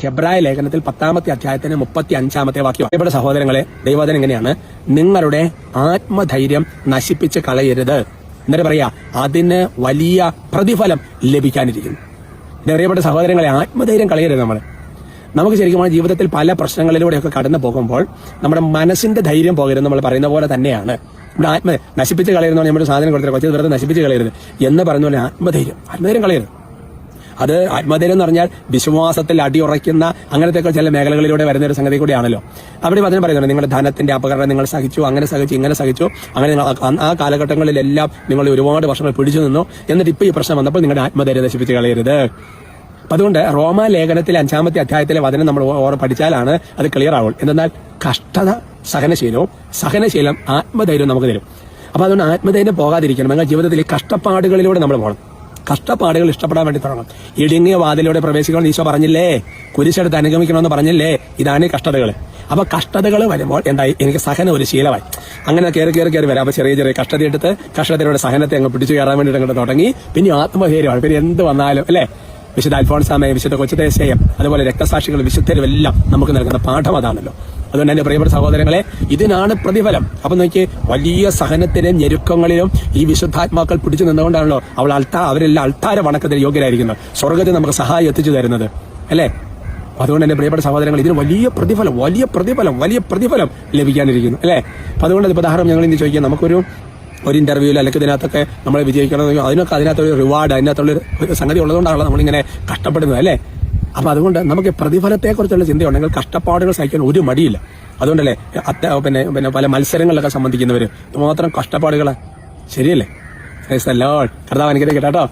ഹെബ്രായ ലേഖനത്തിൽ 10-ാമത്തെ അധ്യായത്തിന് 35-ാമത്തെ വാക്യം. പ്രിയപ്പെട്ട സഹോദരങ്ങളെ, ദൈവവചനം എങ്ങനെയാണ്? നിങ്ങളുടെ ആത്മധൈര്യം നശിപ്പിച്ച് കളയരുത്. എന്നിട്ട് പറയാ, അതിന് വലിയ പ്രതിഫലം ലഭിക്കാനിരിക്കുന്നു. പ്രിയപ്പെട്ട സഹോദരങ്ങളെ, ആത്മധൈര്യം കളയരുത്. നമുക്ക് ശരിക്കും ജീവിതത്തിൽ പല പ്രശ്നങ്ങളിലൂടെയൊക്കെ കടന്നു പോകുമ്പോൾ നമ്മുടെ മനസ്സിന്റെ ധൈര്യം പോകരുത്. നമ്മൾ പറയുന്ന പോലെ തന്നെയാണ് നമ്മുടെ നശിപ്പിച്ച് കളയരുതെന്ന് നമ്മുടെ സാധനം കൊടുത്തിട്ട് കൊച്ചു വെറുതെ നശിപ്പിച്ച് കളയരുത് എന്ന് പറഞ്ഞ പോലെ ആത്മധൈര്യം കളയരുത്. അത് ആത്മധൈര്യം എന്ന് പറഞ്ഞാൽ വിശ്വാസത്തിൽ അടിയുറയ്ക്കുന്ന അങ്ങനത്തെ ചില മേഖലകളിലൂടെ വരുന്ന ഒരു സംഗതി കൂടിയാണല്ലോ. അവിടെ വചനം പറയുന്നുണ്ട്, നിങ്ങളുടെ ധനത്തിന്റെ അപകടം നിങ്ങൾ സഹിച്ചു, അങ്ങനെ സഹിച്ചു, ഇങ്ങനെ സഹിച്ചു, അങ്ങനെ ആ കാലഘട്ടങ്ങളിലെല്ലാം നിങ്ങൾ ഒരുപാട് വർഷങ്ങൾ പിടിച്ചു നിന്നു. എന്നിട്ട് ഇപ്പൊ ഈ പ്രശ്നം വന്നപ്പോൾ നിങ്ങളുടെ ആത്മധൈര്യം നശിപ്പിച്ച് കളയരുത്. അതുകൊണ്ട് റോമാ ലേഖനത്തിലെ 5-ാമത്തെ അധ്യായത്തിലെ വചനം നമ്മൾ പഠിച്ചാലാണ് അത് ക്ലിയർ ആവുള്ളൂ. എന്തെന്നാൽ കഷ്ടത സഹനശീലം ആത്മധൈര്യം നമുക്ക് തരും. അപ്പൊ അതുകൊണ്ട് ആത്മധൈര്യം പോകാതിരിക്കണം. നിങ്ങൾ ജീവിതത്തിൽ കഷ്ടപ്പാടുകളിലൂടെ നമ്മൾ പോകണം. കഷ്ടപ്പാടുകൾ ഇഷ്ടപ്പെടാൻ വേണ്ടി തുടങ്ങണം. ഇടുങ്ങിയ വാതിലൂടെ പ്രവേശിക്കണം ഈശോ പറഞ്ഞില്ലേ, കുരിശെടുത്ത് അനുഗമിക്കണമെന്ന് പറഞ്ഞില്ലേ. ഇതാണ് ഈ കഷ്ടതകൾ. അപ്പൊ കഷ്ടതകൾ വരുമ്പോൾ എന്തായി, എനിക്ക് സഹനം ഒരു ശീലമായി. അങ്ങനെ കയറി വരാം. അപ്പൊ ചെറിയ കഷ്ടതയെടുത്ത് കഷ്ടതയുടെ സഹനത്തെ അങ്ങ് പിടിച്ചു കയറാൻ വേണ്ടിയിട്ട് അങ്ങോട്ട് തുടങ്ങി. പിന്നെ ആത്മധൈര്യമാണ്. പിന്നെ എന്ത് വന്നാലും അല്ലെ, വിശുദ്ധ അൽഫോൺസാമയെ, വിശുദ്ധ കൊച്ചുദേശയം, അതുപോലെ രക്തസാക്ഷികൾ, വിശുദ്ധരും എല്ലാം നമുക്ക് നൽകുന്ന പാഠം അതാണല്ലോ. അതുകൊണ്ട് എന്റെ പ്രിയപ്പെട്ട സഹോദരങ്ങളെ, ഇതിനാണ് പ്രതിഫലം. അപ്പൊ നോക്കി, വലിയ സഹനത്തിലും ഞെരുക്കങ്ങളിലും ഈ വിശുദ്ധാത്മാക്കൾ പിടിച്ചു നിന്നുകൊണ്ടാണല്ലോ അവരെല്ലാം അൾത്താര വണക്കത്തിന് യോഗ്യരായിരിക്കുന്നത്, സ്വർഗത്തിൽ നമുക്ക് സഹായം എത്തിച്ചു തരുന്നത് അല്ലെ. അതുകൊണ്ട് എന്റെ പ്രിയപ്പെട്ട സഹോദരങ്ങൾ, ഇതിന് വലിയ പ്രതിഫലം ലഭിക്കാനിരിക്കുന്നു അല്ലെ. അപ്പൊ അതുകൊണ്ട് ഉദാഹരണം ഞങ്ങൾ ഇനി ചോദിക്കാം, നമുക്കൊരു ഇന്റർവ്യൂവിൽ അല്ലെങ്കിൽ ഇതിനകത്തൊക്കെ നമ്മൾ വിജയിക്കണമെന്ന് അതിനകത്തൊരു റിവാർഡ്, അതിനകത്തുള്ള സംഗതി ഉള്ളതുകൊണ്ടാണല്ലോ നമ്മളിങ്ങനെ കഷ്ടപ്പെടുന്നത് അല്ലേ. അപ്പൊ അതുകൊണ്ട് നമുക്ക് പ്രതിഫലത്തെക്കുറിച്ചുള്ള ചിന്തയുണ്ടെങ്കിൽ കഷ്ടപ്പാടുകൾ സഹിക്കാൻ ഒരു മടിയില്ല. അതുകൊണ്ടല്ലേ പിന്നെ പല മത്സരങ്ങളിലൊക്കെ സംബന്ധിക്കുന്നവര് മാത്രം കഷ്ടപ്പാടുകളാ. ശരിയല്ലേ? കർത്താവ് അനുഗ്രഹിക്കട്ടെ കേട്ടോ.